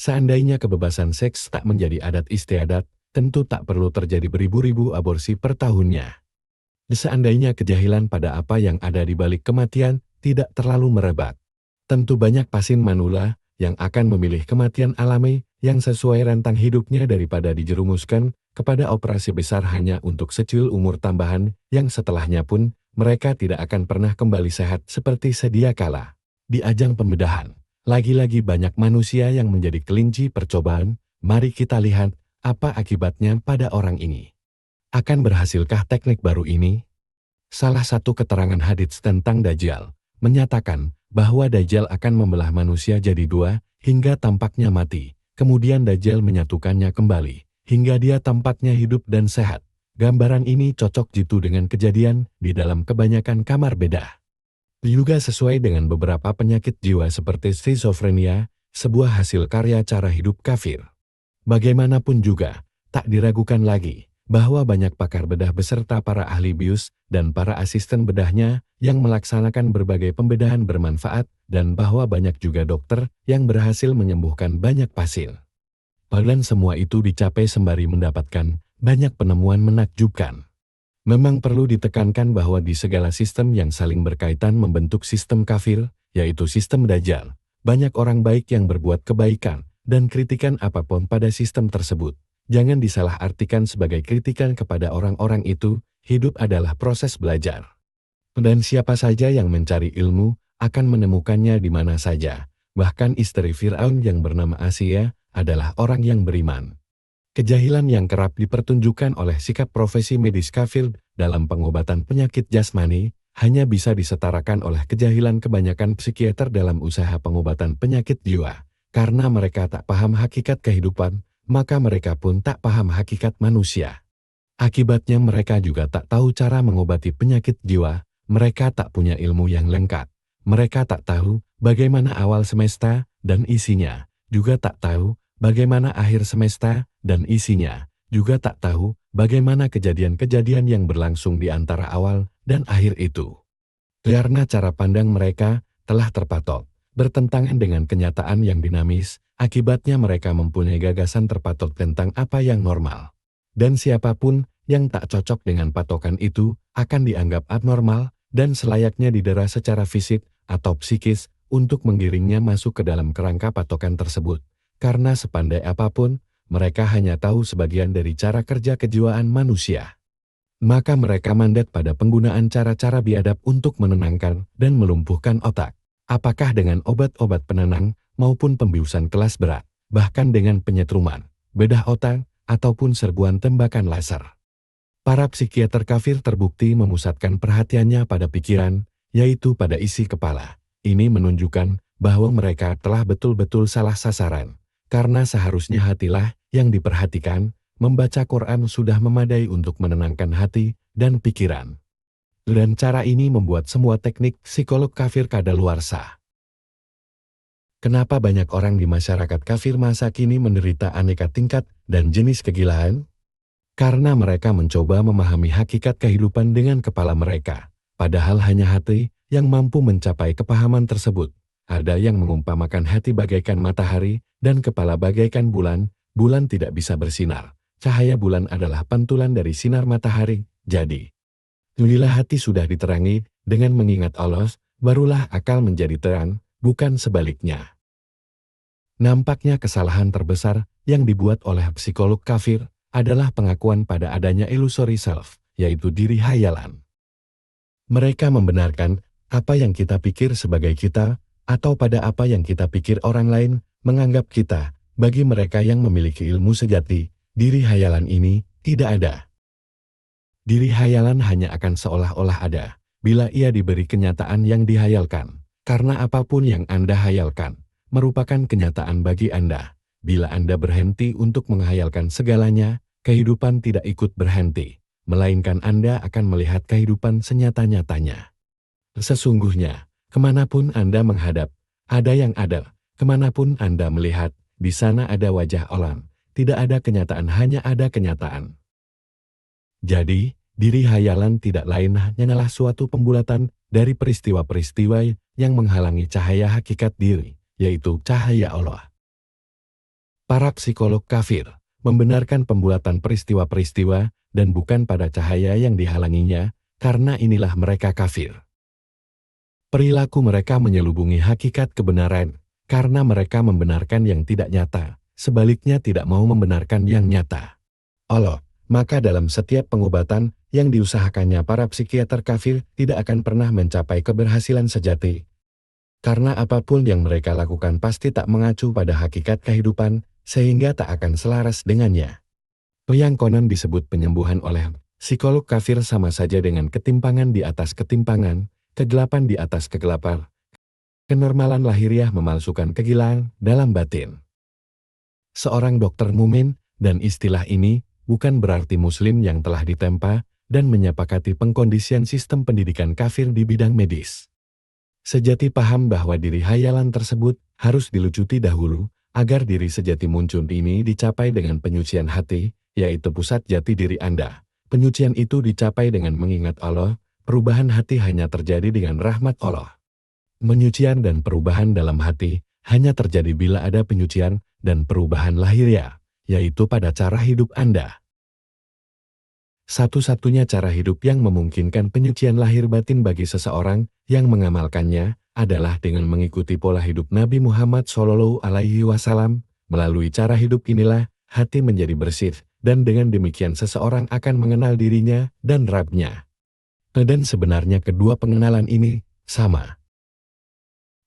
Seandainya kebebasan seks tak menjadi adat istiadat, tentu tak perlu terjadi beribu-ribu aborsi per tahunnya. Seandainya kejahilan pada apa yang ada di balik kematian tidak terlalu merebak, tentu banyak pasien manula yang akan memilih kematian alami yang sesuai rentang hidupnya daripada dijerumuskan kepada operasi besar hanya untuk secil umur tambahan yang setelahnya pun mereka tidak akan pernah kembali sehat seperti sedia kala. Di ajang pembedahan, lagi-lagi banyak manusia yang menjadi kelinci percobaan. Mari kita lihat apa akibatnya pada orang ini. Akan berhasilkah teknik baru ini? Salah satu keterangan hadits tentang Dajjal menyatakan bahwa Dajjal akan membelah manusia jadi dua hingga tampaknya mati. Kemudian Dajjal menyatukannya kembali hingga dia tampaknya hidup dan sehat. Gambaran ini cocok jitu dengan kejadian di dalam kebanyakan kamar bedah. Juga sesuai dengan beberapa penyakit jiwa seperti skizofrenia, sebuah hasil karya cara hidup kafir. Bagaimanapun juga, tak diragukan lagi bahwa banyak pakar bedah beserta para ahli bius dan para asisten bedahnya yang melaksanakan berbagai pembedahan bermanfaat dan bahwa banyak juga dokter yang berhasil menyembuhkan banyak pasien. Dan semua itu dicapai sembari mendapatkan banyak penemuan menakjubkan. Memang perlu ditekankan bahwa di segala sistem yang saling berkaitan membentuk sistem kafir, yaitu sistem Dajjal, banyak orang baik yang berbuat kebaikan dan kritikan apapun pada sistem tersebut. Jangan disalahartikan sebagai kritikan kepada orang-orang itu, hidup adalah proses belajar. Dan siapa saja yang mencari ilmu, akan menemukannya di mana saja. Bahkan istri Fir'aun yang bernama Asia, adalah orang yang beriman. Kejahilan yang kerap dipertunjukkan oleh sikap profesi medis kafir dalam pengobatan penyakit jasmani, hanya bisa disetarakan oleh kejahilan kebanyakan psikiater dalam usaha pengobatan penyakit jiwa. Karena mereka tak paham hakikat kehidupan, maka mereka pun tak paham hakikat manusia. Akibatnya mereka juga tak tahu cara mengobati penyakit jiwa, mereka tak punya ilmu yang lengkap. Mereka tak tahu bagaimana awal semesta dan isinya, juga tak tahu bagaimana akhir semesta dan isinya, juga tak tahu bagaimana kejadian-kejadian yang berlangsung di antara awal dan akhir itu. Karena cara pandang mereka telah terpatok, bertentangan dengan kenyataan yang dinamis, akibatnya mereka mempunyai gagasan terpatok tentang apa yang normal. Dan siapapun yang tak cocok dengan patokan itu akan dianggap abnormal dan selayaknya didera secara fisik atau psikis untuk menggiringnya masuk ke dalam kerangka patokan tersebut. Karena sepandai apapun, mereka hanya tahu sebagian dari cara kerja kejiwaan manusia. Maka mereka mandat pada penggunaan cara-cara biadab untuk menenangkan dan melumpuhkan otak. Apakah dengan obat-obat penenang maupun pembiusan kelas berat, bahkan dengan penyetruman, bedah otak, ataupun serbuan tembakan laser. Para psikiater kafir terbukti memusatkan perhatiannya pada pikiran, yaitu pada isi kepala. Ini menunjukkan bahwa mereka telah betul-betul salah sasaran. Karena seharusnya hatilah yang diperhatikan, membaca Quran sudah memadai untuk menenangkan hati dan pikiran. Dan cara ini membuat semua teknik psikolog kafir kadaluarsa. Kenapa banyak orang di masyarakat kafir masa kini menderita aneka tingkat dan jenis kegilaan? Karena mereka mencoba memahami hakikat kehidupan dengan kepala mereka, padahal hanya hati yang mampu mencapai kepahaman tersebut. Ada yang mengumpamakan hati bagaikan matahari dan kepala bagaikan bulan. Bulan tidak bisa bersinar. Cahaya bulan adalah pantulan dari sinar matahari. Jadi, bila hati sudah diterangi dengan mengingat Allah, barulah akal menjadi terang, bukan sebaliknya. Nampaknya kesalahan terbesar yang dibuat oleh psikolog kafir adalah pengakuan pada adanya illusory self, yaitu diri hayalan. Mereka membenarkan apa yang kita pikir sebagai kita, atau pada apa yang kita pikir orang lain menganggap kita. Bagi mereka yang memiliki ilmu sejati, diri hayalan ini tidak ada. Diri hayalan hanya akan seolah-olah ada bila ia diberi kenyataan yang dihayalkan. Karena apapun yang Anda hayalkan merupakan kenyataan bagi Anda. Bila Anda berhenti untuk menghayalkan segalanya, kehidupan tidak ikut berhenti, melainkan Anda akan melihat kehidupan senyata-nyatanya. Sesungguhnya, kemanapun Anda menghadap, ada yang ada. Kemanapun Anda melihat, di sana ada wajah orang. Tidak ada kenyataan, hanya ada kenyataan. Jadi, diri hayalan tidak lain hanyalah suatu pembulatan dari peristiwa-peristiwa yang menghalangi cahaya hakikat diri, yaitu cahaya Allah. Para psikolog kafir membenarkan pembuatan peristiwa-peristiwa dan bukan pada cahaya yang dihalanginya, karena inilah mereka kafir. Perilaku mereka menyelubungi hakikat kebenaran, karena mereka membenarkan yang tidak nyata, sebaliknya tidak mau membenarkan yang nyata. Allah, maka dalam setiap pengobatan yang diusahakannya para psikiater kafir tidak akan pernah mencapai keberhasilan sejati. Karena apapun yang mereka lakukan pasti tak mengacu pada hakikat kehidupan, sehingga tak akan selaras dengannya. Yang konon disebut penyembuhan oleh psikolog kafir sama saja dengan ketimpangan di atas ketimpangan, kegelapan di atas kegelapan, kenormalan lahiriah memalsukan kegilaan dalam batin. Seorang dokter mumin, dan istilah ini bukan berarti muslim yang telah ditempa dan menyepakati pengkondisian sistem pendidikan kafir di bidang medis. Sejati paham bahwa diri hayalan tersebut harus dilucuti dahulu, agar diri sejati muncul ini dicapai dengan penyucian hati, yaitu pusat jati diri Anda. Penyucian itu dicapai dengan mengingat Allah, perubahan hati hanya terjadi dengan rahmat Allah. Penyucian dan perubahan dalam hati hanya terjadi bila ada penyucian dan perubahan lahiriah, yaitu pada cara hidup Anda. Satu-satunya cara hidup yang memungkinkan penyucian lahir batin bagi seseorang yang mengamalkannya adalah dengan mengikuti pola hidup Nabi Muhammad SAW. Melalui cara hidup inilah hati menjadi bersih, dan dengan demikian seseorang akan mengenal dirinya dan Rabb-nya. Dan sebenarnya kedua pengenalan ini sama.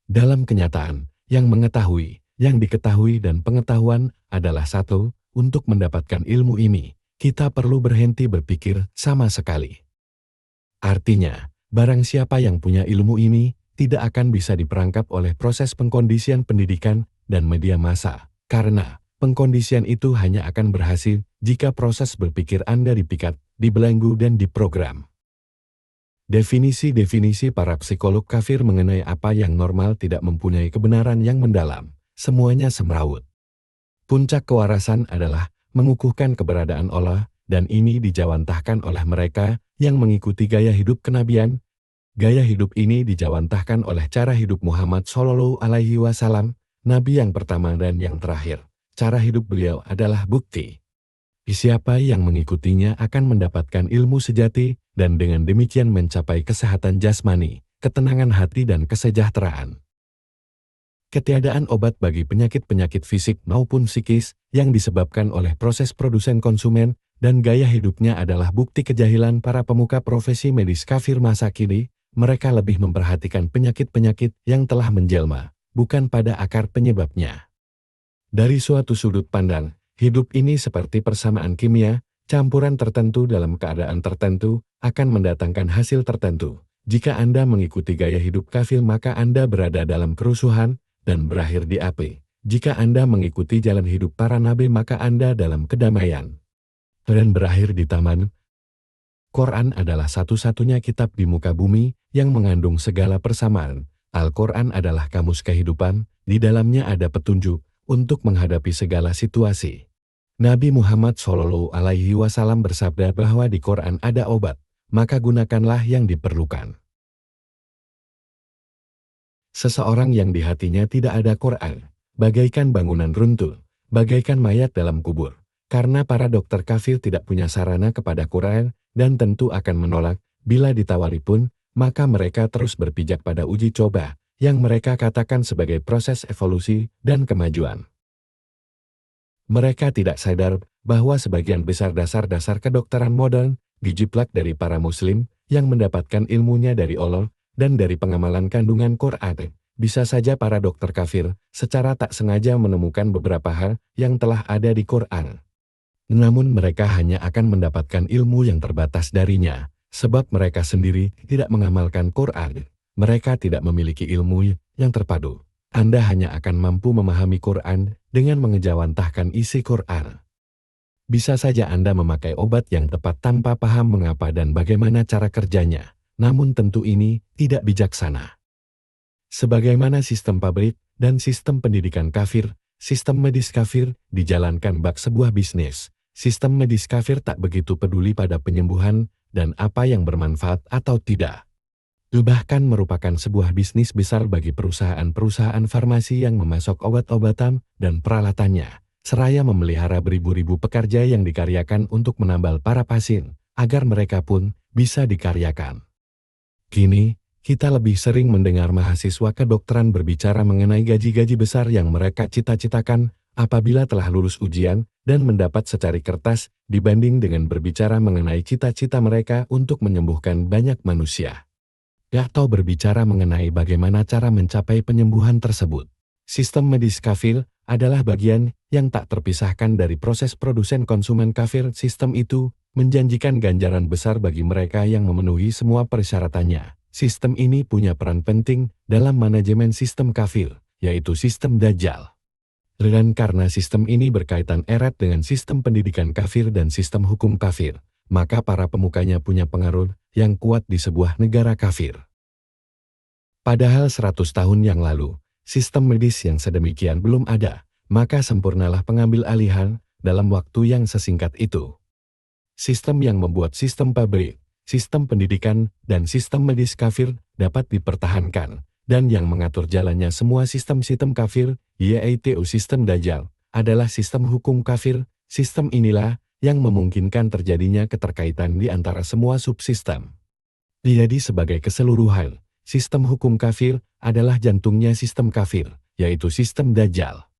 Dalam kenyataan, yang mengetahui, yang diketahui dan pengetahuan adalah satu. Untuk mendapatkan ilmu ini, kita perlu berhenti berpikir sama sekali. Artinya, barang siapa yang punya ilmu ini, tidak akan bisa diperangkap oleh proses pengkondisian pendidikan dan media massa, karena pengkondisian itu hanya akan berhasil jika proses berpikir Anda dipikat, dibelenggu dan diprogram. Definisi-definisi para psikolog kafir mengenai apa yang normal tidak mempunyai kebenaran yang mendalam, semuanya semrawut. Puncak kewarasan adalah mengukuhkan keberadaan Allah, dan ini dijawantahkan oleh mereka yang mengikuti gaya hidup kenabian. Gaya hidup ini dijawantahkan oleh cara hidup Muhammad SAW, Nabi yang pertama dan yang terakhir. Cara hidup beliau adalah bukti. Siapa yang mengikutinya akan mendapatkan ilmu sejati, dan dengan demikian mencapai kesehatan jasmani, ketenangan hati dan kesejahteraan. Ketiadaan obat bagi penyakit-penyakit fisik maupun psikis yang disebabkan oleh proses produsen konsumen dan gaya hidupnya adalah bukti kejahilan para pemuka profesi medis kafir masa kini. Mereka lebih memperhatikan penyakit-penyakit yang telah menjelma, bukan pada akar penyebabnya. Dari suatu sudut pandang, hidup ini seperti persamaan kimia, campuran tertentu dalam keadaan tertentu akan mendatangkan hasil tertentu. Jika Anda mengikuti gaya hidup kafir maka Anda berada dalam kerusuhan dan berakhir di api. Jika Anda mengikuti jalan hidup para nabi maka Anda dalam kedamaian dan berakhir di taman. Quran adalah satu-satunya kitab di muka bumi yang mengandung segala persamaan. Al-Quran adalah kamus kehidupan, di dalamnya ada petunjuk untuk menghadapi segala situasi. Nabi Muhammad SAW bersabda bahwa di Quran ada obat, maka gunakanlah yang diperlukan. Seseorang yang di hatinya tidak ada Quran, bagaikan bangunan runtuh, bagaikan mayat dalam kubur. Karena para dokter kafir tidak punya sarana kepada Quran, dan tentu akan menolak, bila ditawari pun, maka mereka terus berpijak pada uji coba, yang mereka katakan sebagai proses evolusi dan kemajuan. Mereka tidak sadar bahwa sebagian besar dasar-dasar kedokteran modern dijiplak dari para muslim yang mendapatkan ilmunya dari Allah dan dari pengamalan kandungan Quran. Bisa saja para dokter kafir secara tak sengaja menemukan beberapa hal yang telah ada di Quran. Namun mereka hanya akan mendapatkan ilmu yang terbatas darinya, sebab mereka sendiri tidak mengamalkan Quran. Mereka tidak memiliki ilmu yang terpadu. Anda hanya akan mampu memahami Quran dengan mengejawantahkan isi Quran. Bisa saja Anda memakai obat yang tepat tanpa paham mengapa dan bagaimana cara kerjanya, namun tentu ini tidak bijaksana. Sebagaimana sistem pabrik dan sistem pendidikan kafir, sistem medis kafir dijalankan bak sebuah bisnis. Sistem medis kafir tak begitu peduli pada penyembuhan dan apa yang bermanfaat atau tidak. Bahkan merupakan sebuah bisnis besar bagi perusahaan-perusahaan farmasi yang memasok obat-obatan dan peralatannya. seraya memelihara beribu-ribu pekerja yang dikaryakan untuk menambal para pasien, agar mereka pun bisa dikaryakan. Kini, kita lebih sering mendengar mahasiswa kedokteran berbicara mengenai gaji-gaji besar yang mereka cita-citakan apabila telah lulus ujian dan mendapat secari kertas dibanding dengan berbicara mengenai cita-cita mereka untuk menyembuhkan banyak manusia. Atau berbicara mengenai bagaimana cara mencapai penyembuhan tersebut. Sistem medis kafir adalah bagian yang tak terpisahkan dari proses produsen konsumen kafir. Sistem itu menjanjikan ganjaran besar bagi mereka yang memenuhi semua persyaratannya. Sistem ini punya peran penting dalam manajemen sistem kafir, yaitu sistem Dajjal. Dan karena sistem ini berkaitan erat dengan sistem pendidikan kafir dan sistem hukum kafir, maka para pemukanya punya pengaruh yang kuat di sebuah negara kafir. Padahal 100 tahun yang lalu, sistem medis yang sedemikian belum ada, maka sempurnalah pengambil alihan dalam waktu yang sesingkat itu. Sistem yang membuat sistem pabrik, sistem pendidikan, dan sistem medis kafir dapat dipertahankan, dan yang mengatur jalannya semua sistem-sistem kafir, yaitu sistem Dajjal, adalah sistem hukum kafir. Sistem inilah yang memungkinkan terjadinya keterkaitan di antara semua subsistem. Jadi sebagai keseluruhan, sistem hukum kafir adalah jantungnya sistem kafir, yaitu sistem Dajjal.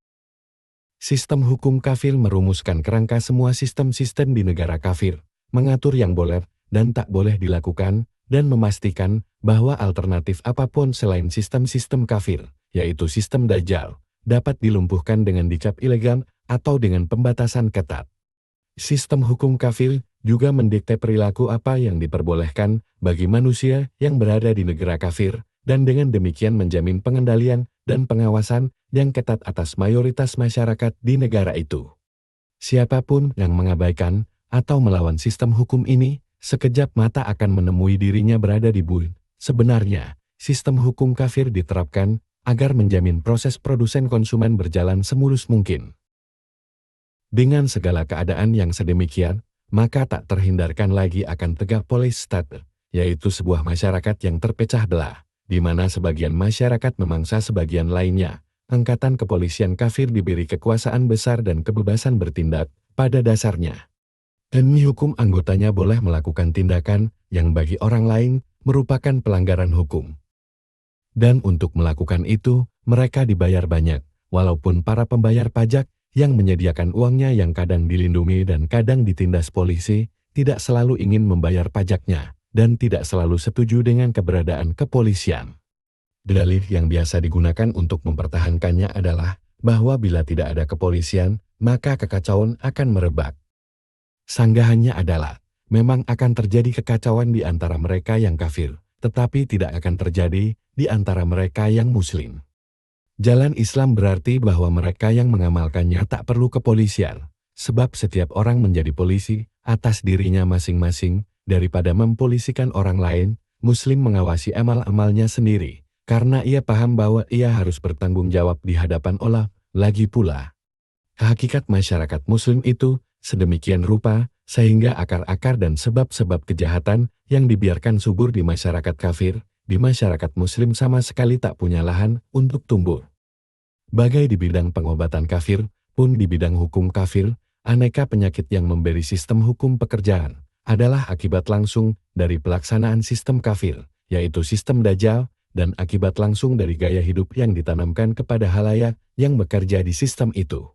Sistem hukum kafir merumuskan kerangka semua sistem-sistem di negara kafir, mengatur yang boleh dan tak boleh dilakukan, dan memastikan bahwa alternatif apapun selain sistem-sistem kafir, yaitu sistem Dajjal, dapat dilumpuhkan dengan dicap ilegal atau dengan pembatasan ketat. Sistem hukum kafir juga mendikte perilaku apa yang diperbolehkan bagi manusia yang berada di negara kafir, dan dengan demikian menjamin pengendalian dan pengawasan yang ketat atas mayoritas masyarakat di negara itu. Siapapun yang mengabaikan atau melawan sistem hukum ini, sekejap mata akan menemui dirinya berada di bui. Sebenarnya, sistem hukum kafir diterapkan agar menjamin proses produsen konsumen berjalan semulus mungkin. Dengan segala keadaan yang sedemikian, maka tak terhindarkan lagi akan tegak polis state, yaitu sebuah masyarakat yang terpecah belah, di mana sebagian masyarakat memangsa sebagian lainnya. Angkatan kepolisian kafir diberi kekuasaan besar dan kebebasan bertindak. Pada dasarnya, demi hukum anggotanya boleh melakukan tindakan yang bagi orang lain merupakan pelanggaran hukum. Dan untuk melakukan itu, mereka dibayar banyak, walaupun para pembayar pajak yang menyediakan uangnya yang kadang dilindungi dan kadang ditindas polisi, tidak selalu ingin membayar pajaknya, dan tidak selalu setuju dengan keberadaan kepolisian. Dalih yang biasa digunakan untuk mempertahankannya adalah bahwa bila tidak ada kepolisian, maka kekacauan akan merebak. Sanggahannya adalah, memang akan terjadi kekacauan di antara mereka yang kafir, tetapi tidak akan terjadi di antara mereka yang muslim. Jalan Islam berarti bahwa mereka yang mengamalkannya tak perlu kepolisian, sebab setiap orang menjadi polisi atas dirinya masing-masing, daripada mempolisikan orang lain. Muslim mengawasi amal-amalnya sendiri, karena ia paham bahwa ia harus bertanggung jawab di hadapan Allah. Lagi pula, hakikat masyarakat muslim itu sedemikian rupa, sehingga akar-akar dan sebab-sebab kejahatan yang dibiarkan subur di masyarakat kafir, di masyarakat muslim sama sekali tak punya lahan untuk tumbuh. Bagai di bidang pengobatan kafir, pun di bidang hukum kafir, aneka penyakit yang memberi sistem hukum pekerjaan adalah akibat langsung dari pelaksanaan sistem kafir, yaitu sistem Dajjal, dan akibat langsung dari gaya hidup yang ditanamkan kepada halayak yang bekerja di sistem itu.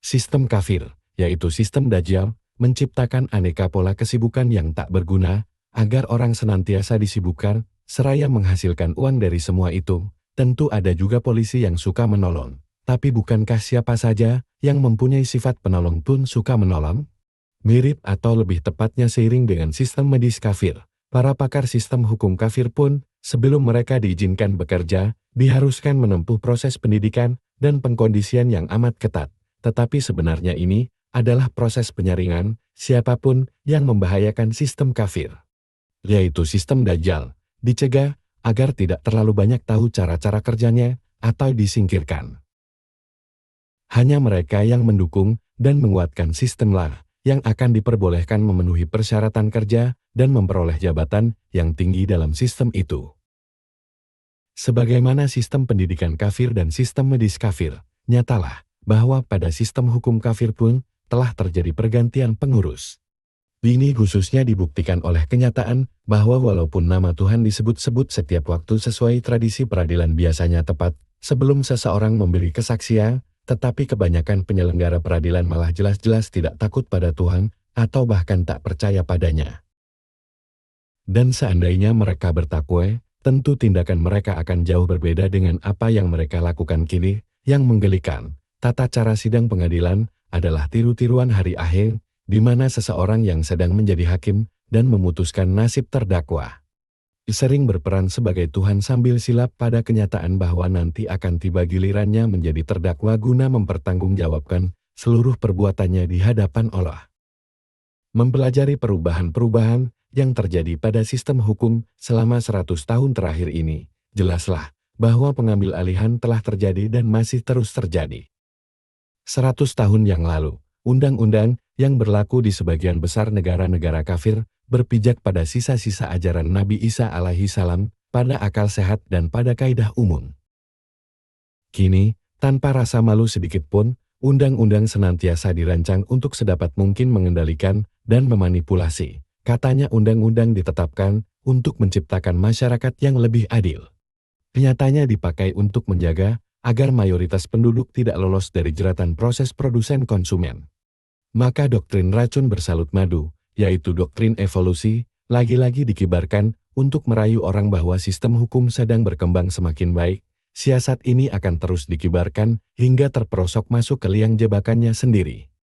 Sistem kafir, yaitu sistem Dajjal, menciptakan aneka pola kesibukan yang tak berguna, agar orang senantiasa disibukkan, seraya menghasilkan uang dari semua itu. Tentu ada juga polisi yang suka menolong, tapi bukankah siapa saja yang mempunyai sifat penolong pun suka menolong? Mirip atau lebih tepatnya seiring dengan sistem medis kafir, para pakar sistem hukum kafir pun, sebelum mereka diizinkan bekerja, diharuskan menempuh proses pendidikan dan pengkondisian yang amat ketat. Tetapi sebenarnya ini adalah proses penyaringan siapapun yang membahayakan sistem kafir, yaitu sistem Dajjal, dicegah agar tidak terlalu banyak tahu cara-cara kerjanya atau disingkirkan. Hanya mereka yang mendukung dan menguatkan sistemlah yang akan diperbolehkan memenuhi persyaratan kerja dan memperoleh jabatan yang tinggi dalam sistem itu. Sebagaimana sistem pendidikan kafir dan sistem medis kafir, nyatalah bahwa pada sistem hukum kafir pun telah terjadi pergantian pengurus. Ini khususnya dibuktikan oleh kenyataan bahwa walaupun nama Tuhan disebut-sebut setiap waktu sesuai tradisi peradilan biasanya tepat sebelum seseorang memberi kesaksian, tetapi kebanyakan penyelenggara peradilan malah jelas-jelas tidak takut pada Tuhan atau bahkan tak percaya padanya. Dan seandainya mereka bertakwa, tentu tindakan mereka akan jauh berbeda dengan apa yang mereka lakukan kini. Yang menggelikan, tata cara sidang pengadilan adalah tiru-tiruan hari akhir, di mana seseorang yang sedang menjadi hakim dan memutuskan nasib terdakwa sering berperan sebagai Tuhan sambil silap pada kenyataan bahwa nanti akan tiba gilirannya menjadi terdakwa guna mempertanggungjawabkan seluruh perbuatannya di hadapan Allah. Mempelajari perubahan-perubahan yang terjadi pada sistem hukum selama 100 tahun terakhir ini, jelaslah bahwa pengambil alihan telah terjadi dan masih terus terjadi. 100 tahun yang lalu, undang-undang yang berlaku di sebagian besar negara-negara kafir berpijak pada sisa-sisa ajaran Nabi Isa alaihi salam, pada akal sehat dan pada kaidah umum. Kini, tanpa rasa malu sedikit pun, undang-undang senantiasa dirancang untuk sedapat mungkin mengendalikan dan memanipulasi. Katanya undang-undang ditetapkan untuk menciptakan masyarakat yang lebih adil. Nyatanya dipakai untuk menjaga agar mayoritas penduduk tidak lolos dari jeratan proses produsen konsumen. Maka doktrin racun bersalut madu, yaitu doktrin evolusi, lagi-lagi dikibarkan untuk merayu orang bahwa sistem hukum sedang berkembang semakin baik. Siasat ini akan terus dikibarkan hingga terperosok masuk ke liang jebakannya sendiri.